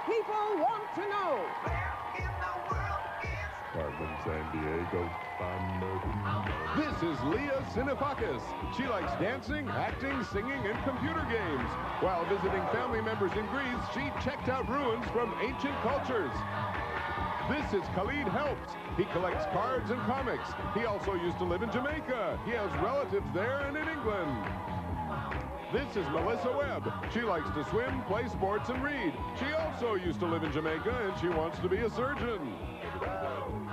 people want to know. Where in the world is Carmen Sandiego. This is Leah Sinifakis. She likes dancing, acting, singing, and computer games. While visiting family members in Greece, she checked out ruins from ancient cultures. This is Khalid Helps. He collects cards and comics. He also used to live in Jamaica. He has relatives there and in England. This is Melissa Webb. She likes to swim, play sports, and read. She also used to live in Jamaica, and she wants to be a surgeon.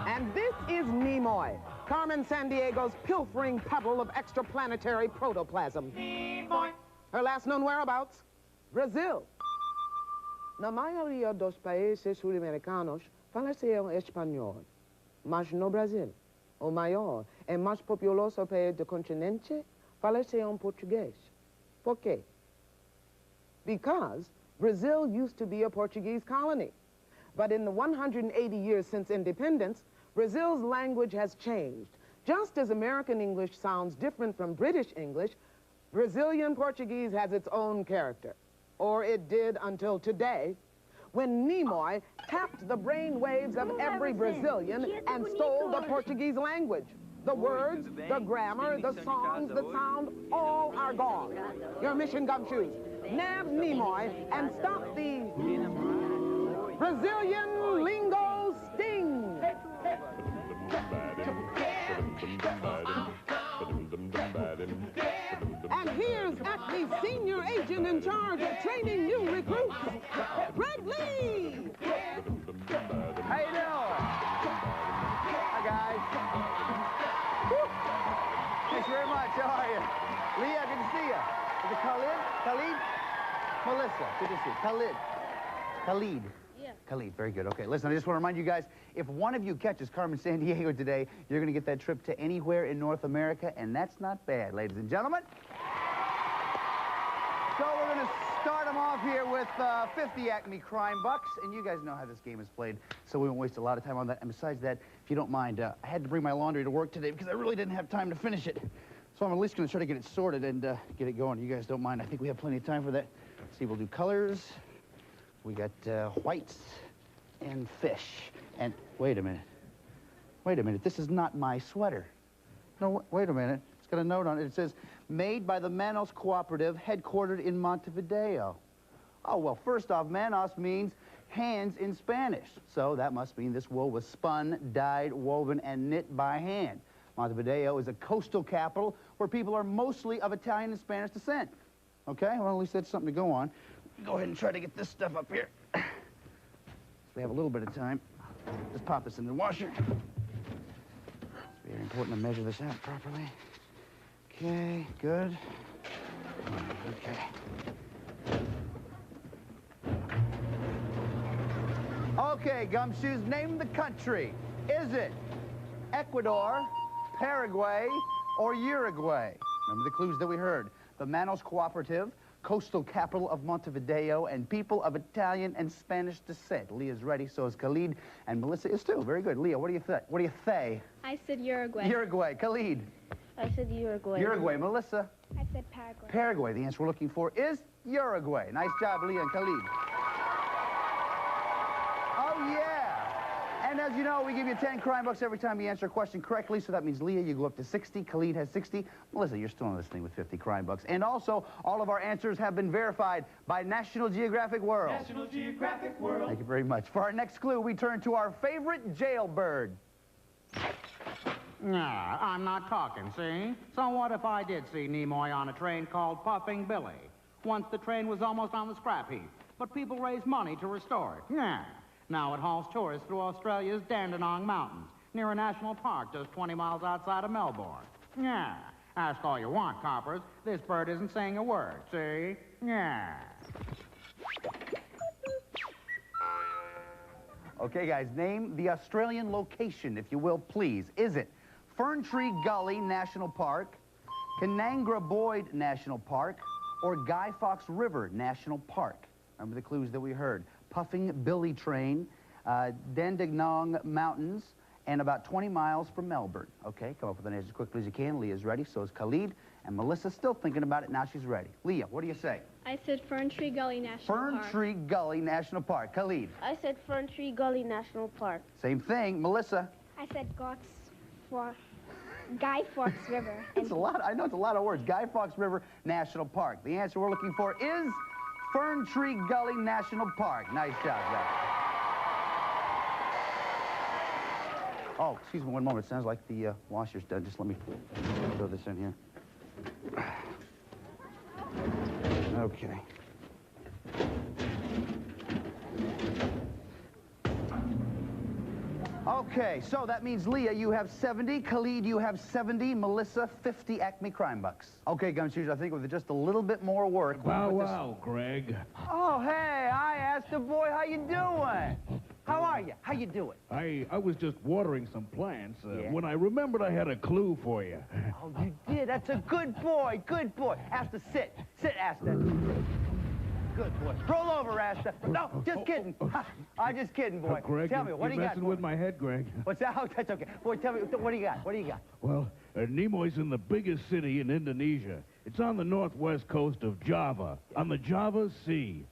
And this is Kneemoi, Carmen Sandiego's pilfering puddle of extraplanetary protoplasm. Kneemoi? Her last known whereabouts? Brazil. Na maioria dos países sul-americanos falavam espanhol, mas no Brasil, o maior e mais populoso país do continente, falavam português. Por quê? Because Brazil used to be a Portuguese colony. But in the 180 years since independence, Brazil's language has changed. Just as American English sounds different from British English, Brazilian Portuguese has its own character. Or it did until today, when Kneemoi tapped the brain waves of every Brazilian and stole the Portuguese language. The words, the grammar, the songs, the sound, all are gone. Your mission, Gumshoes. Nab Kneemoi and stop the Brazilian lingo sting. And here's ACME's senior agent in charge of training new recruits, Greg Lee. How you doing? Hi, guys. Woo. Thanks very much. How are you? Leah, good to see you. Is it Khalid? Khalid? Melissa, good to see you. Khalid. Khalid. Yeah. Khalid, very good. Okay, listen, I just want to remind you guys, if one of you catches Carmen Sandiego today, you're going to get that trip to anywhere in North America, and that's not bad, ladies and gentlemen. So we're going to start them off here with 50 ACME crime bucks, and you guys know how this game is played, so we won't waste a lot of time on that. And besides that, if you don't mind, I had to bring my laundry to work today because I really didn't have time to finish it. So I'm at least going to try to get it sorted and get it going. You guys don't mind. I think we have plenty of time for that. Let's see, we'll do colors. We got whites and fish. And wait a minute. Wait a minute. This is not my sweater. No, wait a minute. It's got a note on it. It says, made by the Manos Cooperative, headquartered in Montevideo. Oh, well, first off, Manos means hands in Spanish. So that must mean this wool was spun, dyed, woven, and knit by hand. Montevideo is a coastal capital where people are mostly of Italian and Spanish descent. Okay, well, at least that's something to go on. Go ahead and try to get this stuff up here. So we have a little bit of time. Just pop this in the washer. It's very important to measure this out properly. Okay, good. Okay. Okay, Gumshoes, name the country. Is it Ecuador, Paraguay, or Uruguay? Remember the clues that we heard. The Manos Cooperative, coastal capital of Montevideo, and people of Italian and Spanish descent. Leah's ready, so is Khalid, and Melissa is too. Very good. Leah, what do you think? What do you say? I said Uruguay. Uruguay. Khalid? I said Uruguay. Uruguay. Melissa? I said Paraguay. Paraguay. The answer we're looking for is Uruguay. Nice job, Leah and Khalid. Oh, yeah. And as you know, we give you 10 crime bucks every time you answer a question correctly, so that means, Leah, you go up to 60. Khalid has 60. Melissa, you're still listening with 50 crime bucks. And also, all of our answers have been verified by National Geographic World. National Geographic World? Thank you very much. For our next clue, we turn to our favorite jailbird. Nah, I'm not talking, see? So what if I did see Kneemoi on a train called Puffing Billy? Once the train was almost on the scrap heap, but people raised money to restore it. Yeah. Now it hauls tourists through Australia's Dandenong Mountains, near a national park just 20 miles outside of Melbourne. Yeah. Ask all you want, coppers. This bird isn't saying a word, see? Yeah. Okay, guys, name the Australian location, if you will, please. Is it Fern Tree Gully National Park, Canangra Boyd National Park, or Guy Fawkes River National Park? Remember the clues that we heard. Puffing Billy Train, Dandenong Mountains, and about 20 miles from Melbourne. Okay, come up with an answer as quickly as you can. Leah's ready, so is Khalid. And Melissa's still thinking about it. Now she's ready. Leah, what do you say? I said Fern Tree Gully National Fern Park. Tree Gully National Park. Khalid. I said Fern Tree Gully National Park. Same thing. Melissa. I said Guy Fawkes River. It's a lot. I know it's a lot of words. Guy Fawkes River National Park. The answer we're looking for is Fern Tree Gully National Park. Nice job, guys. Oh, excuse me one moment. It sounds like the washer's done. Just let me throw this in here. Okay. Okay, so that means Leah, you have 70. Khalid, you have 70. Melissa, 50 Acme Crime Bucks. Okay, Gumshoes, I think with just a little bit more work... Wow, Greg. Oh, hey, I asked the boy, how you doing? How are you? How you doing? I was just watering some plants Yeah. when I remembered I had a clue for you. Oh, you did? That's a good boy, good boy. Asta, sit. Sit, Asta. Good boy. Roll over, Asta. No, just kidding. I'm just kidding, boy. Greg, Tell me, what do you you're got? messing with my head, Greg. What's that? Oh, that's okay. Boy, tell me, what do you got? What do you got? Well, Kneemoi's in the biggest city in Indonesia. It's on the northwest coast of Java, on the Java Sea.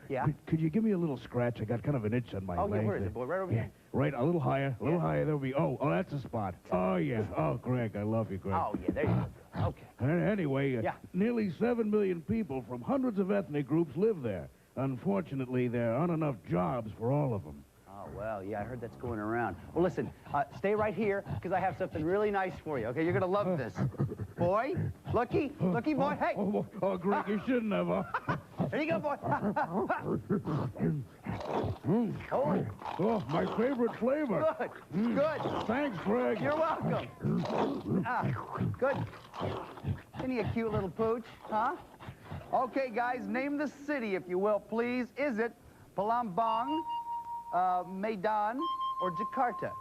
Yeah? Could you give me a little scratch? I got kind of an itch on my leg. Yeah, where is it, boy? Right over here? Right, a little higher, a little higher. There we go. Oh, that's a spot. Oh, yeah. Oh, Greg, I love you, Greg. Oh, yeah, there you go. Okay. Anyway, nearly 7 million people from hundreds of ethnic groups live there. Unfortunately, there aren't enough jobs for all of them. Oh, well, yeah, I heard that's going around. Well, listen, stay right here, because I have something really nice for you, okay? You're going to love this. Boy, looky boy, hey! Oh, Greg, you shouldn't have. Here you go, boy. Oh, my favorite flavor. Good, good. Thanks, Greg. You're welcome. Good. Isn't he a cute little pooch, huh? Okay, guys, name the city, if you will, please. Is it Palembang, Medan, or Jakarta?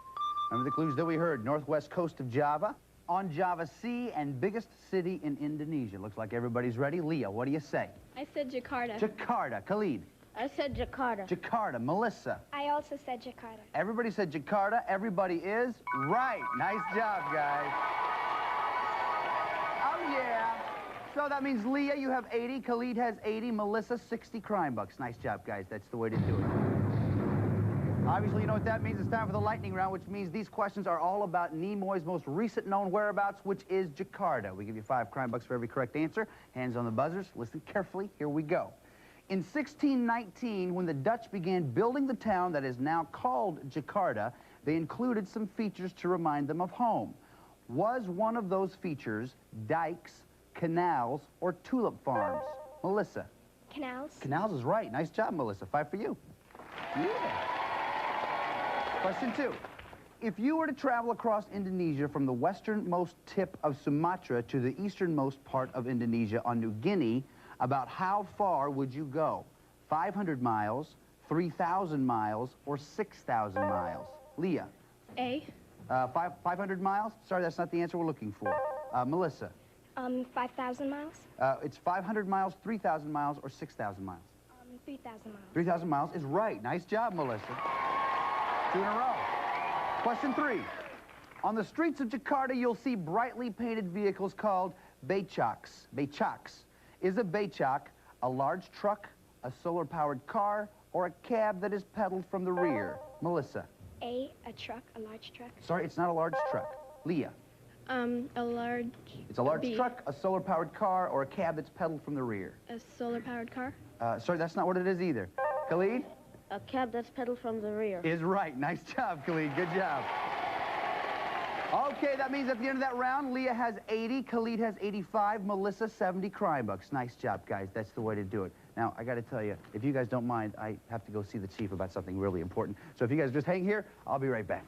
Remember the clues that we heard. Northwest coast of Java, on Java Sea, and biggest city in Indonesia. Looks like everybody's ready. Leah, what do you say? I said Jakarta. Jakarta. Khalid. I said Jakarta. Jakarta. Melissa. I also said Jakarta. Everybody said Jakarta. Everybody is right. Nice job, guys. Oh, yeah. So that means Leah, you have 80. Khalid has 80. Melissa, 60 crime bucks. Nice job, guys. That's the way to do it. Obviously, you know what that means. It's time for the lightning round, which means these questions are all about Kneemoi's most recent known whereabouts, which is Jakarta. We give you 5 crime bucks for every correct answer. Hands on the buzzers. Listen carefully. Here we go. In 1619, when the Dutch began building the town that is now called Jakarta, they included some features to remind them of home. Was one of those features dikes, canals, or tulip farms? Melissa. Canals. Canals is right. Nice job, Melissa. 5 for you. Yeah. Question 2. If you were to travel across Indonesia from the westernmost tip of Sumatra to the easternmost part of Indonesia on New Guinea, about how far would you go? 500 miles, 3,000 miles, or 6,000 miles? Leah. A. 500 miles? Sorry, that's not the answer we're looking for. Melissa. 5,000 miles. It's 500 miles, 3,000 miles, or 6,000 miles? 3,000 miles. 3,000 miles is right. Nice job, Melissa. 2 in a row. Question 3. On the streets of Jakarta, you'll see brightly painted vehicles called becaks. Becaks. Is a becak a large truck, a solar-powered car, or a cab that is pedaled from the rear? Melissa. A truck, a large truck. Sorry, it's not a large truck. Leah. A large... It's a large B. truck, a solar-powered car, or a cab that's pedaled from the rear. A solar-powered car. Sorry, that's not what it is either. Khalid? A cab that's pedaled from the rear. Is right. Nice job, Khalid. Good job. Okay, that means at the end of that round, Leah has 80, Khalid has 85, Melissa 70 crime bucks. Nice job, guys. That's the way to do it. Now, I got to tell you, if you guys don't mind, I have to go see the chief about something really important. So if you guys just hang here, I'll be right back.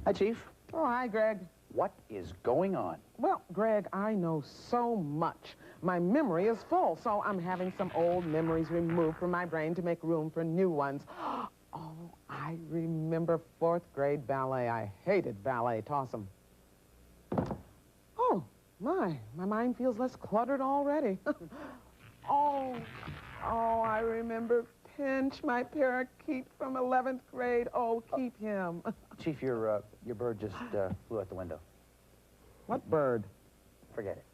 Hi, Chief. Oh, hi, Greg. What is going on? Well, Greg, I know so much. My memory is full, so I'm having some old memories removed from my brain to make room for new ones. Oh, I remember 4th grade ballet. I hated ballet. Toss 'em. Oh, my mind feels less cluttered already. Oh, I remember Pinch, my parakeet from 11th grade. Oh, keep him. Chief, your bird just flew out the window. What bird? Forget it.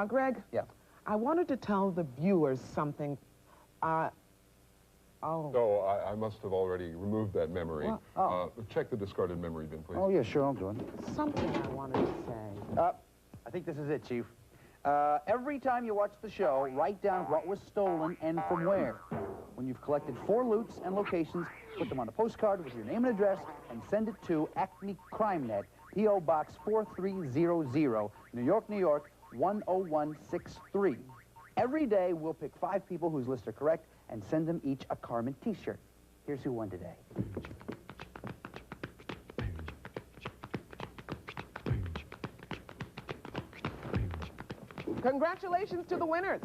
Greg? Yeah. I wanted to tell the viewers something. Oh. Oh, I must have already removed that memory. Well, Check the discarded memory bin, please. Oh, yeah, sure, I'll do it. Something I wanted to say. I think this is it, Chief. Every time you watch the show, write down what was stolen and from where. When you've collected 4 loots and locations, put them on a postcard with your name and address and send it to Acme Crime Net, P.O. Box 4300, New York, New York, 10163. Every day, we'll pick 5 people whose lists are correct and send them each a Carmen t-shirt. Here's who won today. Congratulations to the winners.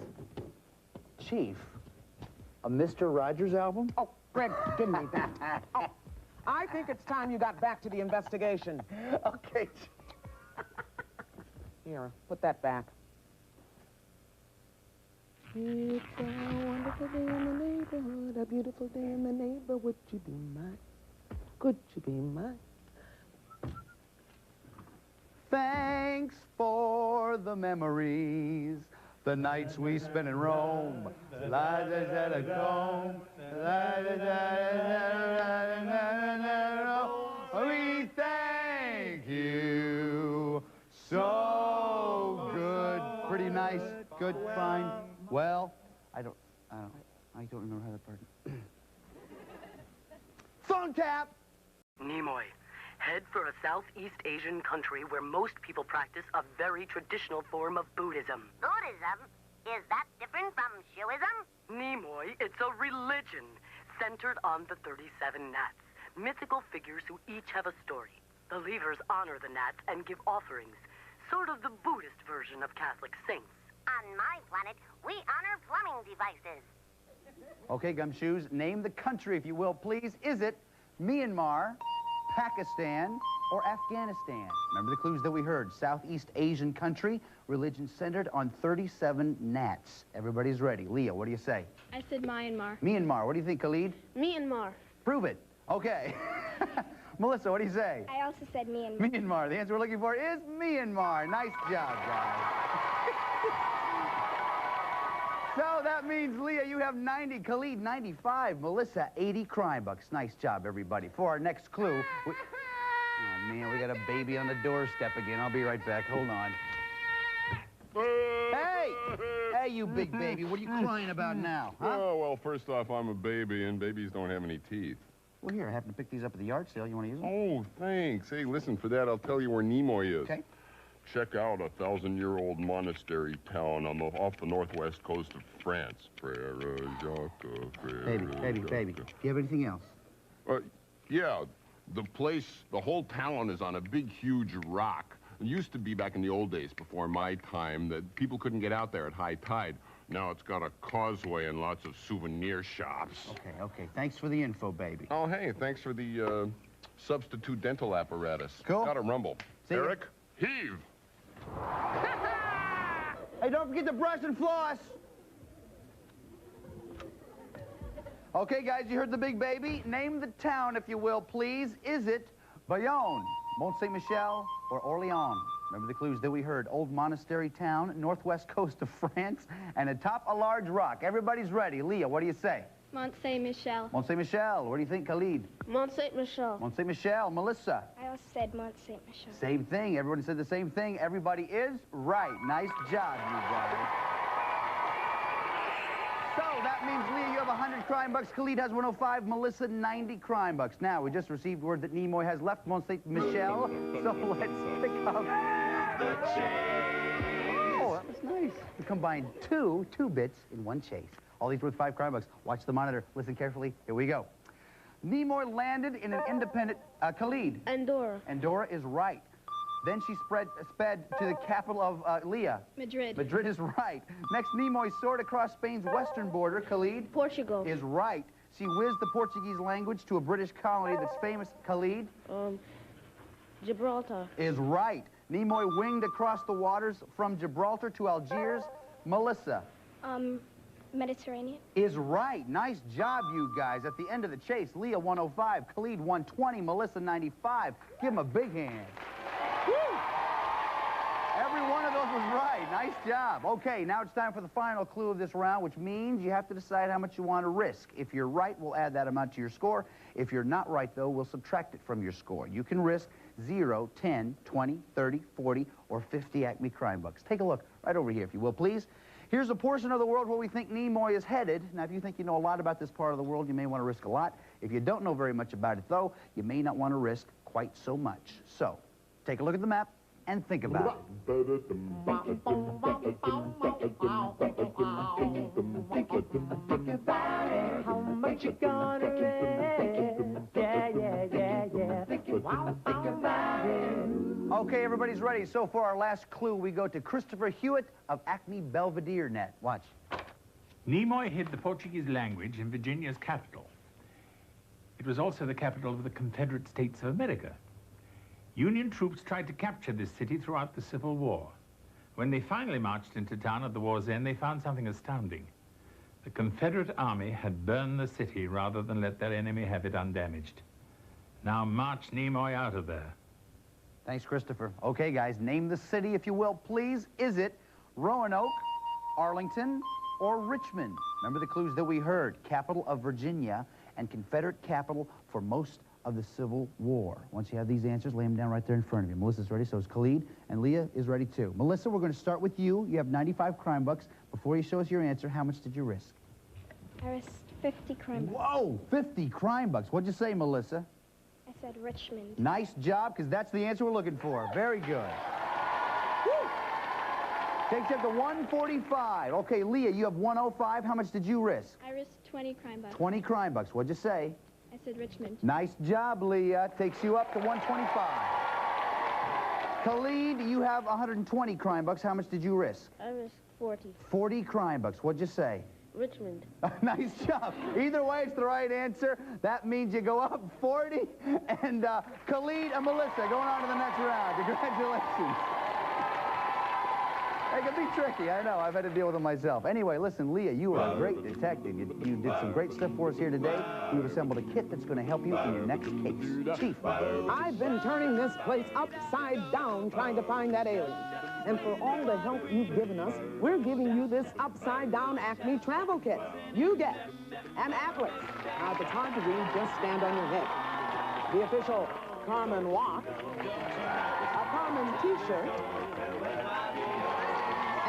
Chief, a Mr. Rogers album? Oh, Greg, give me that. Oh, I think it's time you got back to the investigation. Okay. Here, put that back. It's a wonderful day in the neighborhood, a beautiful day in the neighborhood. Would you be mine? Could you be mine? Thanks for the memories, the nights we spent in Rome. We thank you. So good. Pretty nice. Good. Fine. Well, I don't remember how that part. Phone tap. Kneemoi. Head for a Southeast Asian country where most people practice a very traditional form of Buddhism. Buddhism? Is that different from Shuism? Kneemoi, it's a religion centered on the 37 Nats, mythical figures who each have a story. Believers honor the Nats and give offerings, sort of the Buddhist version of Catholic saints. On my planet, we honor plumbing devices. Okay, Gumshoes, name the country, if you will, please. Is it Myanmar, Pakistan, or Afghanistan? Remember the clues that we heard. Southeast Asian country, religion centered on 37 Nats. Everybody's ready. Leah, what do you say? I said Myanmar. Myanmar. What do you think, Khalid? Myanmar. Prove it. Okay. Melissa, what do you say? I also said Myanmar. Myanmar. The answer we're looking for is Myanmar. Nice job, guys. So that means, Leah, you have 90, Khalid 95, Melissa 80 crime bucks. Nice job, everybody. For our next clue... oh, man, we got a baby on the doorstep again. I'll be right back. Hold on. Hey! Hey, you big baby. What are you crying about now, huh? Oh, well, first off, I'm a baby, and babies don't have any teeth. Well, here, I happen to pick these up at the yard sale. You want to use them? Oh, thanks. Hey, listen, for that, I'll tell you where Kneemoi is. Okay. Check out a 1,000-year-old monastery town off the northwest coast of France. Baby. Do you have anything else? Yeah, the whole town is on a big, huge rock. It used to be back in the old days, before my time, that people couldn't get out there at high tide. Now it's got a causeway and lots of souvenir shops. Okay. Thanks for the info, baby. Oh, hey, thanks for the substitute dental apparatus. Cool. Got a rumble. See Eric, heave. Hey, don't forget to brush and floss. Okay, guys, you heard the big baby. Name the town, if you will, please. Is it Bayonne, Mont Saint-Michel, or Orléans? Remember the clues that we heard. Old monastery town, northwest coast of France, and atop a large rock. Everybody's ready. Leah, what do you say? Mont Saint-Michel. Mont Saint-Michel. What do you think, Khalid? Mont Saint-Michel. Mont Saint-Michel. Melissa? I also said Mont Saint-Michel. Same thing. Everybody said the same thing. Everybody is right. Nice job, you guys. So that means, Leah, you have 100 crime bucks. Khalid has 105. Melissa, 90 crime bucks. Now, we just received word that Kneemoi has left Mont Saint-Michel. So let's pick up the chase. Oh, that was nice. We combined two bits in one chase. All these worth 5 crime bucks. Watch the monitor. Listen carefully. Here we go. Nnemoy landed in an independent... Khalid. Andorra. Andorra is right. Then she sped to the capital of Leah. Madrid. Madrid is right. Next, Nnemoy soared across Spain's western border. Khalid. Portugal. Is right. She whizzed the Portuguese language to a British colony that's famous. Khalid. Gibraltar. Is right. Nnemoy winged across the waters from Gibraltar to Algiers. Melissa. Mediterranean. Is right. Nice job, you guys. At the end of the chase, Leah 105, Khalid 120, Melissa 95. Give them a big hand. Woo! Every one of those was right. Nice job. Okay, now it's time for the final clue of this round, which means you have to decide how much you want to risk. If you're right, we'll add that amount to your score. If you're not right, though, we'll subtract it from your score. You can risk 0, 10, 20, 30, 40, or 50 Acme crime bucks. Take a look right over here, if you will, please. Here's a portion of the world where we think Kneemoi is headed. Now, if you think you know a lot about this part of the world, you may want to risk a lot. If you don't know very much about it, though, you may not want to risk quite so much. So, take a look at the map and think about it. How much you gonna risk? Yeah. Think about it. Okay, everybody's ready. So for our last clue, we go to Christopher Hewitt of Acme Belvedere Net. Watch. Kneemoi hid the Portuguese language in Virginia's capital. It was also the capital of the Confederate States of America. Union troops tried to capture this city throughout the Civil War. When they finally marched into town at the war's end, they found something astounding. The Confederate Army had burned the city rather than let their enemy have it undamaged. Now march Kneemoi out of there. Thanks, Christopher. Okay, guys, name the city, if you will, please. Is it Roanoke, Arlington, or Richmond? Remember the clues that we heard. Capital of Virginia and Confederate capital for most of the Civil War. Once you have these answers, lay them down right there in front of you. Melissa's ready, so is Khalid, and Leah is ready too. Melissa, we're going to start with you. You have 95 crime bucks. Before you show us your answer, how much did you risk? I risked 50 crime bucks. Whoa, 50 crime bucks. What'd you say, Melissa? I said Richmond. Nice job, because that's the answer we're looking for. Very good. Woo. Takes you up to 145. Okay, Leah, you have 105. How much did you risk? I risked 20 crime bucks. 20 crime bucks. What'd you say? I said Richmond. Nice job, Leah. Takes you up to 125. Khalid, you have 120 crime bucks. How much did you risk? I risked 40. 40 crime bucks. What'd you say? Richmond. Nice job. Either way, it's the right answer. That means you go up 40. And Khalid and Melissa going on to the next round. Congratulations. It can be tricky, I know. I've had to deal with them myself. Anyway, listen, Leah, you are a great detective. You did some great stuff for us here today. You've assembled a kit that's going to help you in your next case. Chief. I've been turning this place upside down trying to find that alien. And for all the help you've given us, we're giving you this upside-down Acme travel kit. You get an atlas. Now, if it's hard to read, just stand on your head. The official Carmen watch, a Carmen T-shirt,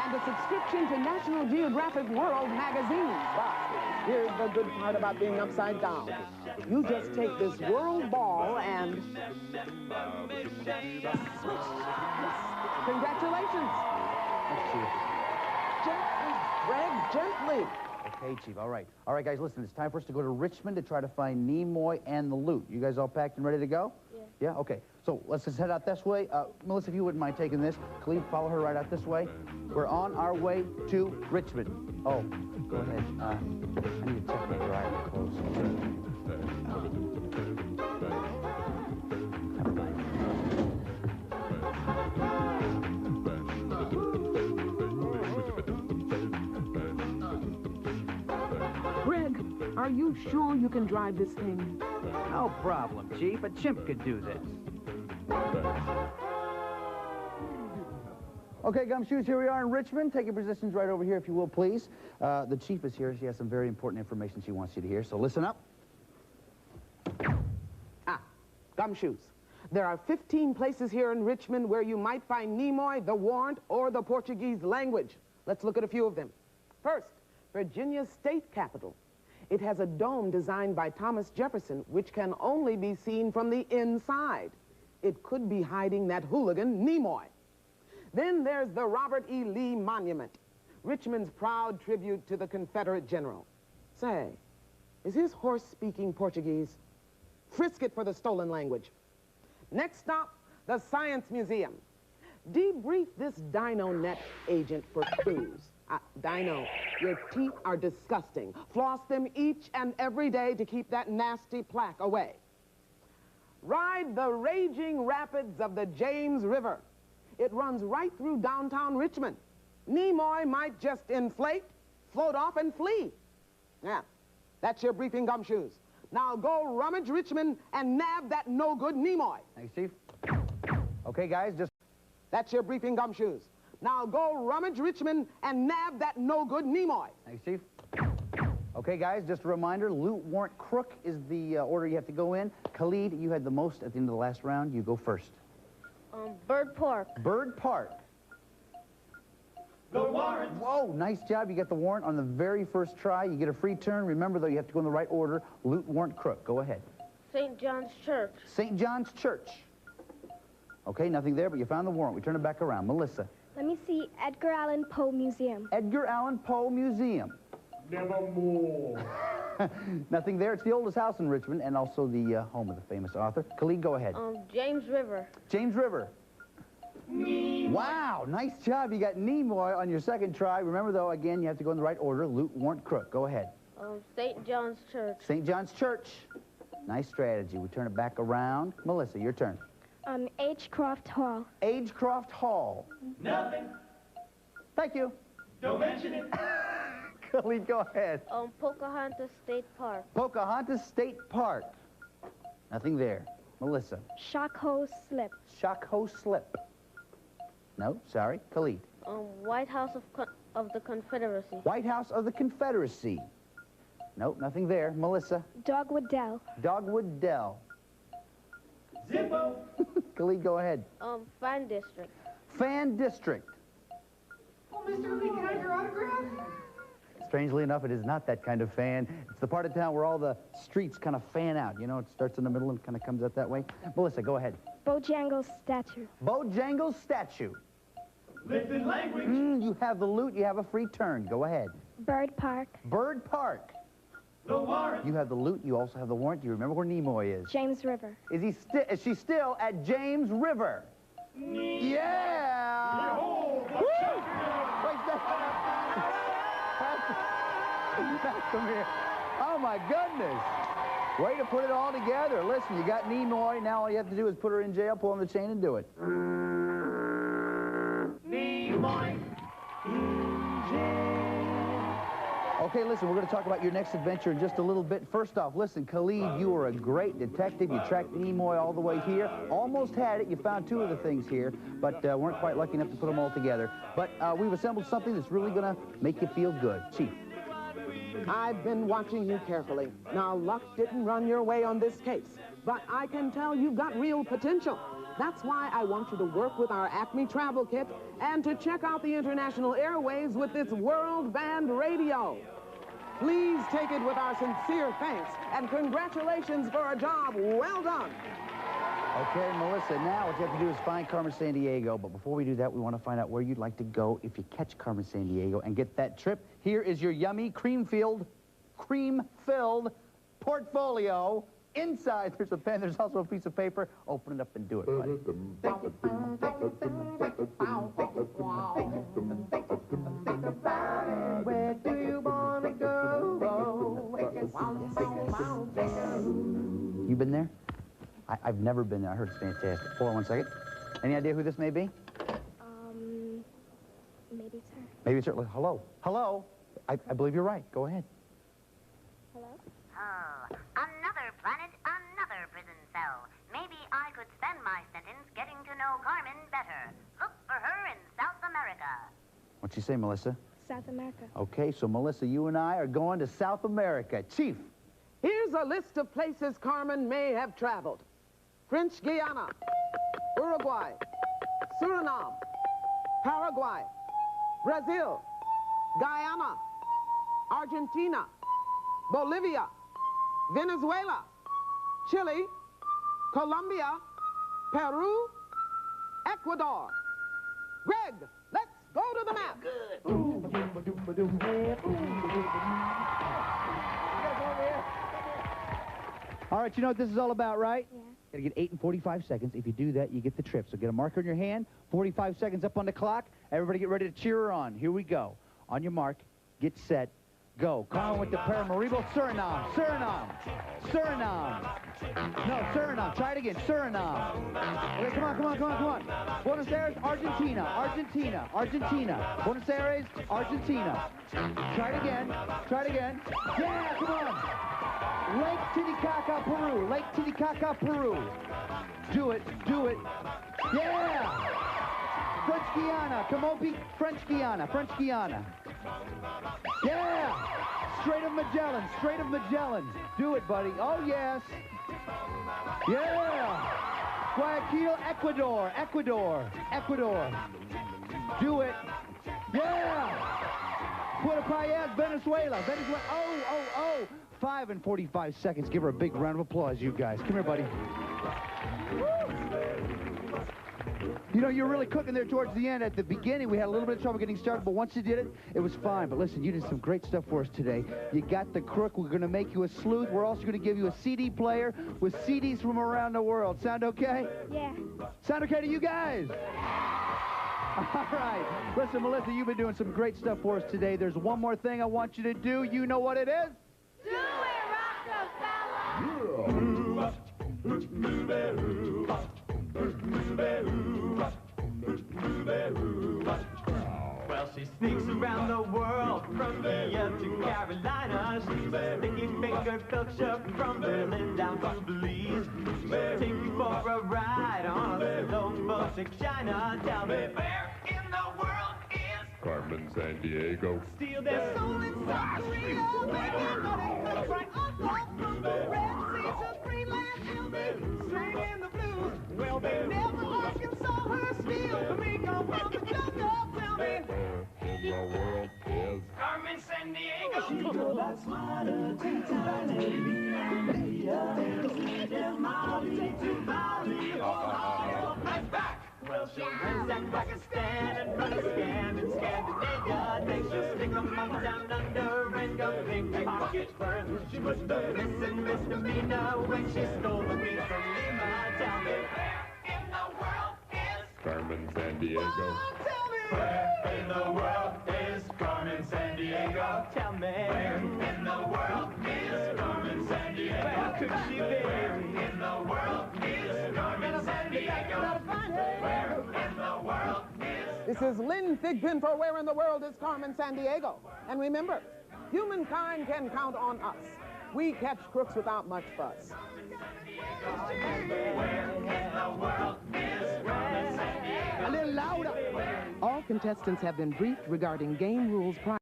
and a subscription to National Geographic World magazine. But here's the good part about being upside down. You just take this world ball and switch. Congratulations. Thanks, Chief. Gently, Greg, gently. Okay, Chief. All right. All right, guys, listen. It's time for us to go to Richmond to try to find Kneemoi and the loot. You guys all packed and ready to go? Yeah. Yeah? Okay. So let's just head out this way. Melissa, if you wouldn't mind taking this. Khalid, follow her right out this way. We're on our way to Richmond. Oh, go ahead. I need to check my driver clothes. Greg, are you sure you can drive this thing? No problem, Chief. A chimp could do this. Okay, Gumshoes, here we are in Richmond. Take your positions right over here, if you will, please. The Chief is here. She has some very important information she wants you to hear, so listen up. Gumshoes. There are 15 places here in Richmond where you might find Kneemoi, the warrant, or the Portuguese language. Let's look at a few of them. First, Virginia's state capitol. It has a dome designed by Thomas Jefferson, which can only be seen from the inside. It could be hiding that hooligan, Kneemoi. Then there's the Robert E. Lee Monument, Richmond's proud tribute to the Confederate general. Say, is his horse speaking Portuguese? Frisk it for the stolen language. Next stop, the Science Museum. Debrief this DinoNet agent for clues. Dino, your teeth are disgusting. Floss them each and every day to keep that nasty plaque away. Ride the raging rapids of the James River. It runs right through downtown Richmond. Kneemoi might just inflate, float off and flee. Yeah, that's your briefing gumshoes. Now go rummage Richmond and nab that no-good Kneemoi. Thanks, Chief. Okay, guys, just... That's your briefing gumshoes. Now go rummage Richmond and nab that no-good Kneemoi. Thanks, Chief. Okay, guys, just a reminder, loot, warrant, crook is the order you have to go in. Khalid, you had the most at the end of the last round. You go first. Bird Park. Bird Park. The warrant. Whoa, nice job. You get the warrant on the very first try. You get a free turn. Remember, though, you have to go in the right order. Loot, warrant, crook. Go ahead. St. John's Church. St. John's Church. Okay, nothing there, but you found the warrant. We turn it back around. Melissa. Let me see Edgar Allan Poe Museum. Edgar Allan Poe Museum. Nevermore. Nothing there. It's the oldest house in Richmond and also the home of the famous author. Khalid, go ahead. James River. James River. Kneemoi. Wow, nice job. You got Kneemoi on your second try. Remember, though, again, you have to go in the right order. Loot, warrant, crook. Go ahead. St. John's Church. St. John's Church. Nice strategy. We turn it back around. Melissa, your turn. Agecroft Hall. Agecroft Hall. Nothing. Thank you. Don't mention it. Khalid, go ahead. Pocahontas State Park. Pocahontas State Park. Nothing there. Melissa. Shockoe Slip. Shockoe Slip. No, sorry. Khalid. White House of the Confederacy. White House of the Confederacy. Nope, nothing there. Melissa. Dogwood Dell. Dogwood Dell. Zippo. Khalid, go ahead. Fan District. Fan District. Oh, Mr. Lee, can I have your autograph? Strangely enough, it is not that kind of fan. It's the part of town where all the streets kind of fan out. You know, it starts in the middle and kind of comes out that way. Melissa, go ahead. Bojangles Statue. Bojangles Statue. Lifted language. You have the loot. You have a free turn. Go ahead. Bird Park. Bird Park. The warrant. You have the loot. You also have the warrant. Do you remember where Kneemoi is? James River. Is she still at James River? Yeah! Behold, the champion. Come here. Oh, my goodness. Way to put it all together. Listen, you got Kneemoi. Now all you have to do is put her in jail, pull on the chain, and do it. Kneemoi. Okay, listen, we're going to talk about your next adventure in just a little bit. First off, listen, Khalid, you are a great detective. You tracked Kneemoi all the way here. Almost had it. You found two of the things here, but weren't quite lucky enough to put them all together. But we've assembled something that's really going to make you feel good. Chief. I've been watching you carefully. Now, luck didn't run your way on this case, but I can tell you've got real potential. That's why I want you to work with our ACME travel kit and to check out the international airways with this world band radio. Please take it with our sincere thanks and congratulations for a job well done. Okay, Melissa, now what you have to do is find Carmen Sandiego. But before we do that, we want to find out where you'd like to go if you catch Carmen Sandiego and get that trip. Here is your yummy cream-filled portfolio. Inside, there's a pen. There's also a piece of paper. Open it up and do it, buddy. Where do you want to go? You been there? I've never been there. I heard it's fantastic. Hold on one second. Any idea who this may be? Maybe it's her. Maybe it's her. Hello. Hello. I believe you're right. Go ahead. Hello? Oh, another planet, another prison cell. Maybe I could spend my sentence getting to know Carmen better. Look for her in South America. What'd she say, Melissa? South America. Okay, so Melissa, you and I are going to South America. Chief. Here's a list of places Carmen may have traveled. French Guiana, Uruguay, Suriname, Paraguay, Brazil, Guyana, Argentina, Bolivia, Venezuela, Chile, Colombia, Peru, Ecuador. Greg, let's go to the map. All right, you know what this is all about, right? Yeah. Gotta get 8 and 45 seconds. If you do that, you get the trip. So get a marker in your hand, 45 seconds up on the clock. Everybody get ready to cheer her on. Here we go. On your mark, get set, go. Carmen with the Paramaribo, Suriname, Suriname, Suriname, No, Suriname. Try it again. Suriname. Okay, come on. Buenos Aires, Argentina. Buenos Aires, Argentina. Try it again. Yeah, come on. Lake Titicaca, Peru. Do it. Yeah. French Guiana. Come on, French Guiana. Yeah. Strait of Magellan. Do it, buddy. Oh, yes. Yeah. Guayaquil, Ecuador. Do it. Yeah. Puerto Paez, Venezuela. Oh. 5 and 45 seconds. Give her a big round of applause, you guys. Come here, buddy. You know, you're really cooking there towards the end. At the beginning, we had a little bit of trouble getting started, but once you did it, it was fine. But listen, you did some great stuff for us today. You got the crook. We're going to make you a sleuth. We're also going to give you a CD player with CDs from around the world. Sound okay? Yeah. Sound okay to you guys? All right. Listen, Melissa, you've been doing some great stuff for us today. There's one more thing I want you to do. You know what it is? Do it, Rockefeller! Well, she sneaks around the world from India to Carolina. She's a sticky-fingered culture from Berlin down to Belize. She'll take you for a ride on a slow boat to China. Tell me, where in the world is Carmen Sandiego? Steal their soul in South Korea. Making money comes right up from the Red Sea to Greenland. She'll be singing the blues. Well, they never Arkansas her steal. Domingo from the jungle. Tell me, In the world is Carmen Sandiego. She that's smarter, too tiny. Well, she'll ransack Pakistan and Pakistan and Scandinavia. Then she'll stick 'em up down under and go pickpocket first. She was the missing misdemeanor when she stole the beat from Lima. Tell me, where in the world is Carmen Sandiego? Tell me, where in the world is Carmen Sandiego? Tell me, where in the world is Carmen Sandiego? Where could she be? Where in the world is Carmen Sandiego? Where in the world is... This is Lynn Thigpen for Where in the World is Carmen Sandiego. And remember, humankind can count on us. We catch crooks without much fuss. A little louder. All contestants have been briefed regarding game rules prior.